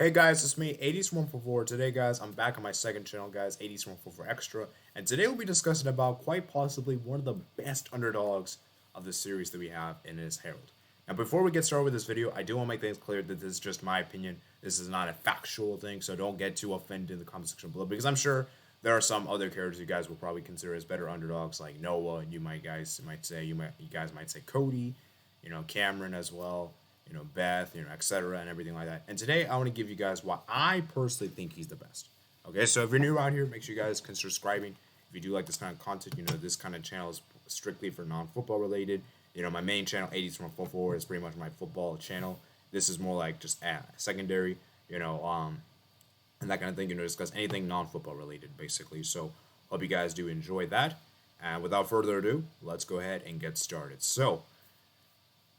Hey guys, it's me, 8144. Today, guys, I'm back on my second channel, guys, 8144 Extra, and today we'll be discussing about quite possibly one of the best underdogs of the series that we have, and it is Harold. Now, before we get started with this video, I do want to make things clear that this is just my opinion. This is not a factual thing, so don't get too offended in the comment section below, because I'm sure there are some other characters you guys will probably consider as better underdogs, like Noah. You guys might say Cody, Cameron as well, Beth, etc. and everything like that. And today I want to give you guys why I personally think he's the best. Okay, so if you're new around here, make sure you guys consider subscribing. If you do like this kind of content, this kind of channel is strictly for non-football related. My main channel, 8144, is pretty much my football channel. This is more like just secondary, and that kind of thing. Discuss anything non-football related, basically. So hope you guys do enjoy that. And without further ado, let's go ahead and get started. So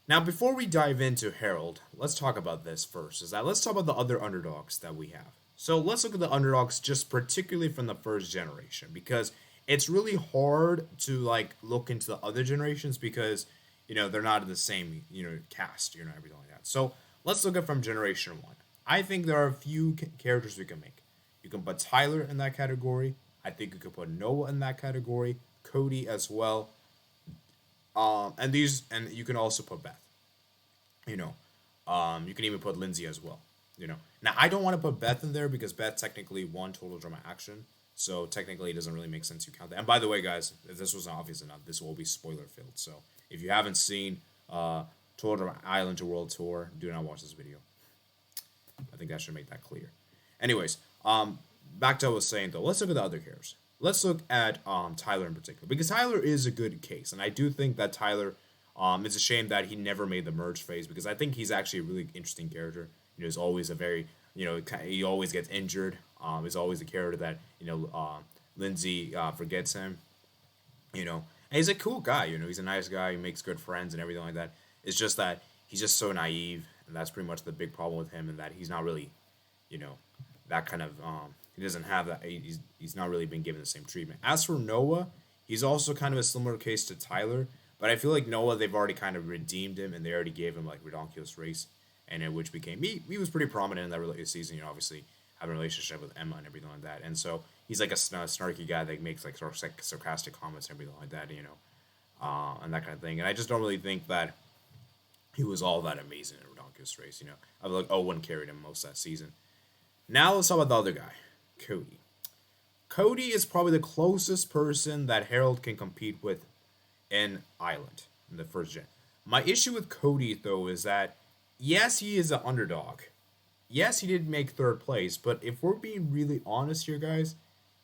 now, before we dive into Harold, let's talk about this first. Let's talk about the other underdogs that we have. So let's look at the underdogs just particularly from the first generation, because it's really hard to look into the other generations because they're not in the same cast, everything like that. So let's look at from generation one. I think there are a few characters we can make. You can put Tyler in that category. I think you could put Noah in that category, Cody as well. And you can also put Beth. You can even put Lindsay as well. Now I don't want to put Beth in there because Beth technically won Total Drama Action, so technically it doesn't really make sense to count that. And by the way, guys, if this wasn't obvious enough, this will be spoiler filled. So if you haven't seen Total Drama Island to World Tour, do not watch this video. I think that should make that clear. Anyways, back to what I was saying though. Let's look at the other characters. Let's look at Tyler in particular, because Tyler is a good case, and I do think that Tyler. It's a shame that he never made the merge phase, because I think he's actually a really interesting character. He's always a very he always gets injured. Is always a character that Lindsay forgets him. And he's a cool guy. He's a nice guy. He makes good friends and everything like that. It's just that he's just so naive, and that's pretty much the big problem with him. And that he's not really, that kind of he doesn't have that. He's not really been given the same treatment. As for Noah, he's also kind of a similar case to Tyler. But I feel like Noah, they've already kind of redeemed him, and they already gave him Redonkulous Race, and which became he was pretty prominent in that season. Obviously having a relationship with Emma and everything like that, and so he's like a snarky guy that makes sarcastic comments and everything like that, and that kind of thing. And I just don't really think that he was all that amazing in Redonkulous Race. I feel like Owen carried him most of that season. Now let's talk about the other guy, Cody. Cody is probably the closest person that Harold can compete with in Island in the first gen. My issue with Cody though is that yes, he is an underdog. Yes, he did make third place, but if we're being really honest here, guys,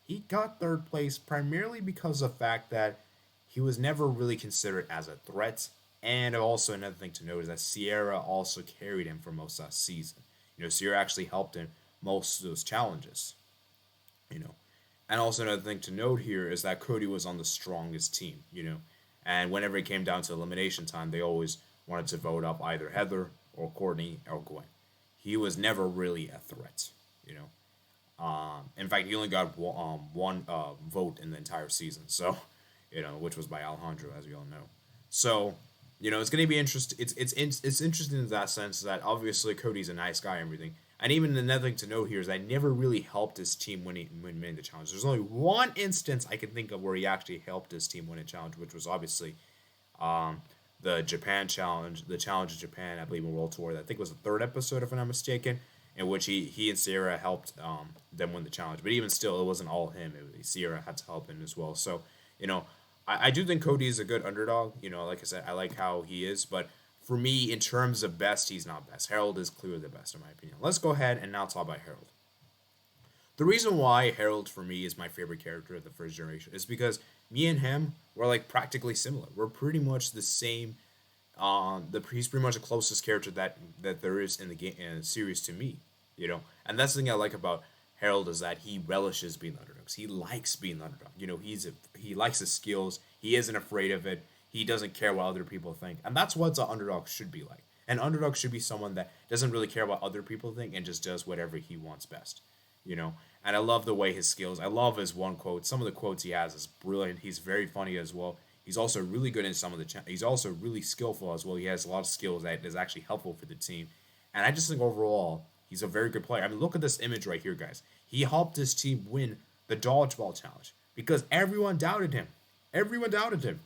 he got third place primarily because of the fact that he was never really considered as a threat. And also another thing to note is that Sierra also carried him for most of that season. Sierra actually helped him most of those challenges. And also another thing to note here is that Cody was on the strongest team. And whenever it came down to elimination time, they always wanted to vote up either Heather or Courtney or Gwen. He was never really a threat. In fact, he only got one vote in the entire season. So, which was by Alejandro, as we all know. So, it's going to be interesting. It's interesting in that sense that obviously Cody's a nice guy and everything. And even another thing to note here is that he never really helped his team when winning the challenge. There's only one instance I can think of where he actually helped his team win a challenge, which was obviously the Japan challenge, the challenge of Japan, I believe, in World Tour. I think it was the third episode, if I'm not mistaken, in which he and Sierra helped them win the challenge. But even still, it wasn't all him. Sierra had to help him as well. So, I do think Cody is a good underdog. Like I said, I like how he is, but for me, in terms of best, he's not best. Harold is clearly the best, in my opinion. Let's go ahead and now talk about Harold. The reason why Harold, for me, is my favorite character of the first generation is because me and him were practically similar. We're pretty much the same. He's pretty much the closest character that there is in the game in the series to me. And that's the thing I like about Harold is that he relishes being the underdogs. He likes being the underdog. He likes his skills. He isn't afraid of it. He doesn't care what other people think. And that's what an underdog should be like. An underdog should be someone that doesn't really care what other people think and just does whatever he wants best. And I love the way his skills. I love his one quote. Some of the quotes he has is brilliant. He's very funny as well. He's also really good in some of the. He's also really skillful as well. He has a lot of skills that is actually helpful for the team. And I just think overall, He's a very good player. I mean, look at this image right here, guys. He helped his team win the dodgeball challenge because everyone doubted him. Everyone doubted him.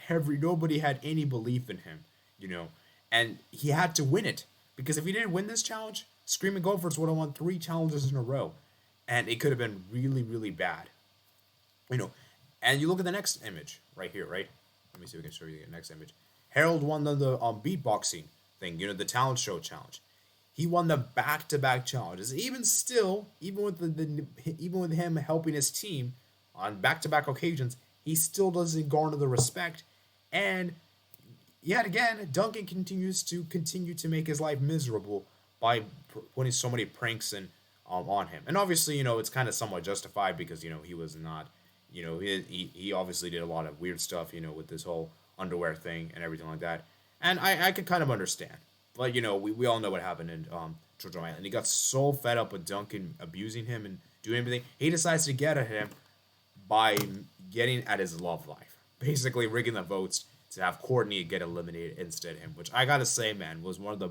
Nobody had any belief in him, you know, and he had to win it because if he didn't win this challenge, Screaming Gophers would have won 3 challenges in a row, and it could have been really, really bad, you know. And you look at the next image right here, right? Let me see if we can show you the next image. Harold won the beatboxing thing, you know, the talent show challenge. He won the back-to-back challenges. Even still, even with even with him helping his team on back-to-back occasions, he still doesn't garner the respect. And yet again, Duncan continue to make his life miserable by putting so many pranks on him. And obviously, you know, it's kind of somewhat justified because you know he was not, you know, he obviously did a lot of weird stuff, you know, with this whole underwear thing and everything like that. And I could kind of understand. But, you know, we all know what happened in Children Island. He got so fed up with Duncan abusing him and doing everything. He decides to get at him by getting at his love life. Basically rigging the votes to have Courtney get eliminated instead of him. Which I gotta say, man, was one of the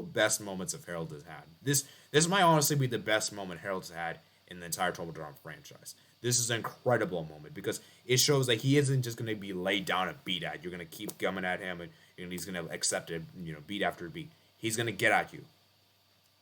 best moments of Harold has had. This might honestly be the best moment Harold's had in the entire Trouble Drama franchise. This is an incredible moment because it shows that he isn't just going to be laid down and beat at. You're going to keep coming at him and he's going to accept it, you know, beat after beat. He's going to get at you,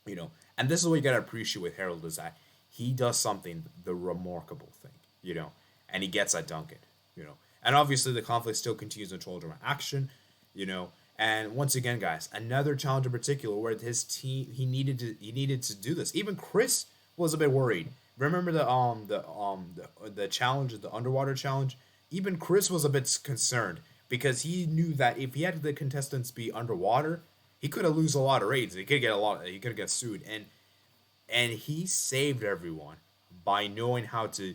you know. And this is what you got to appreciate with Harold is that he does something, the remarkable thing, you know, and he gets at Duncan, you know. And obviously the conflict still continues in Troll Drama Action, you know. And once again, guys, another challenge in particular where his team he needed to do this. Even Chris was a bit worried. Remember the challenge, the underwater challenge? Even Chris was a bit concerned because he knew that if he had the contestants be underwater, he could have lose a lot of raids. He could get sued, and he saved everyone by knowing how to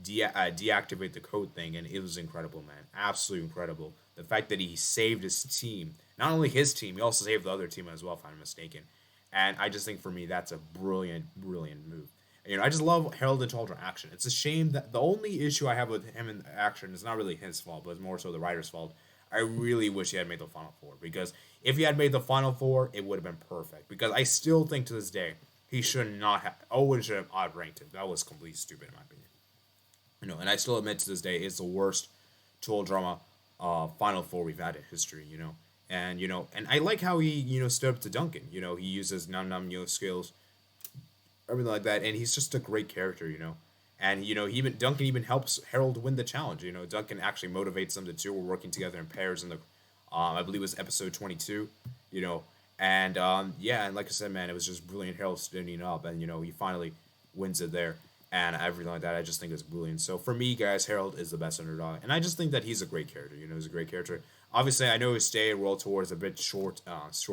deactivate the code thing, and it was incredible, man, absolutely incredible. The fact that he saved his team, not only his team, he also saved the other team as well, if I'm not mistaken. And I just think for me that's a brilliant move. You know, I just love Harold and Children action. It's a shame that the only issue I have with him in action is not really his fault, but it's more so the writer's fault. I really wish he had made the Final Four because if he had made the Final Four, it would have been perfect. Because I still think to this day he should not have. Owen should have outranked him. That was completely stupid in my opinion. You know, and I still admit to this day it's the worst Troll Drama Final Four we've had in history. You know, and I like how he stood up to Duncan. You know, he uses num skills, everything like that, and he's just a great character, you know. And Duncan even helps Harold win the challenge. You know, Duncan actually motivates them. The two were working together in pairs in the, I believe it was episode 22. You know, and yeah, and like I said, man, it was just brilliant. Harold standing up, and he finally wins it there, and everything like that. I just think it's brilliant. So for me, guys, Harold is the best underdog, and I just think that he's a great character. You know, he's a great character. Obviously, I know his stay at World Tour is a bit short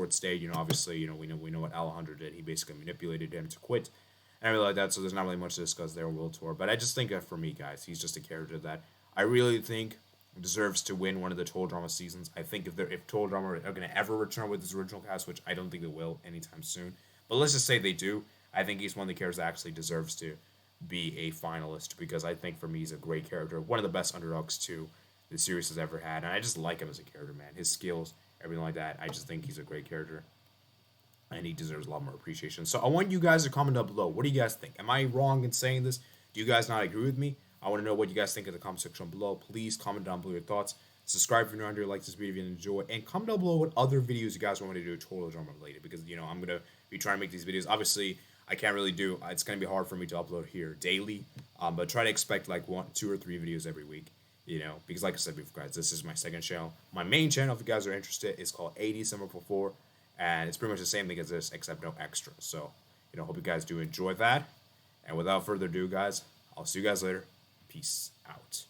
stay. You know, obviously, we know what Alejandro did. He basically manipulated him to quit and everything like that. So there's not really much to discuss there on World Tour. But I just think that for me, guys, he's just a character that I really think deserves to win one of the Total Drama seasons. I think if Total Drama are going to ever return with his original cast, which I don't think they will anytime soon, but let's just say they do, I think he's one of the characters that actually deserves to be a finalist because I think for me he's a great character, one of the best underdogs too the series has ever had, and I just like him as a character, man. His skills, everything like that. I just think he's a great character, and he deserves a lot more appreciation. So I want you guys to comment down below. What do you guys think? Am I wrong in saying this? Do you guys not agree with me? I want to know what you guys think in the comment section below. Please comment down below your thoughts. Subscribe if you're new here, like this video if you enjoy, and comment down below what other videos you guys want me to do Total Drama related, because I'm gonna be trying to make these videos. Obviously, I can't really do. It's gonna be hard for me to upload here daily, but try to expect like 1, 2, or 3 videos every week. Because like I said before, guys, this is my second channel. My main channel, if you guys are interested, is called 80 Summer for 4, and it's pretty much the same thing as this, except no extra. So, hope you guys do enjoy that. And without further ado, guys, I'll see you guys later. Peace out.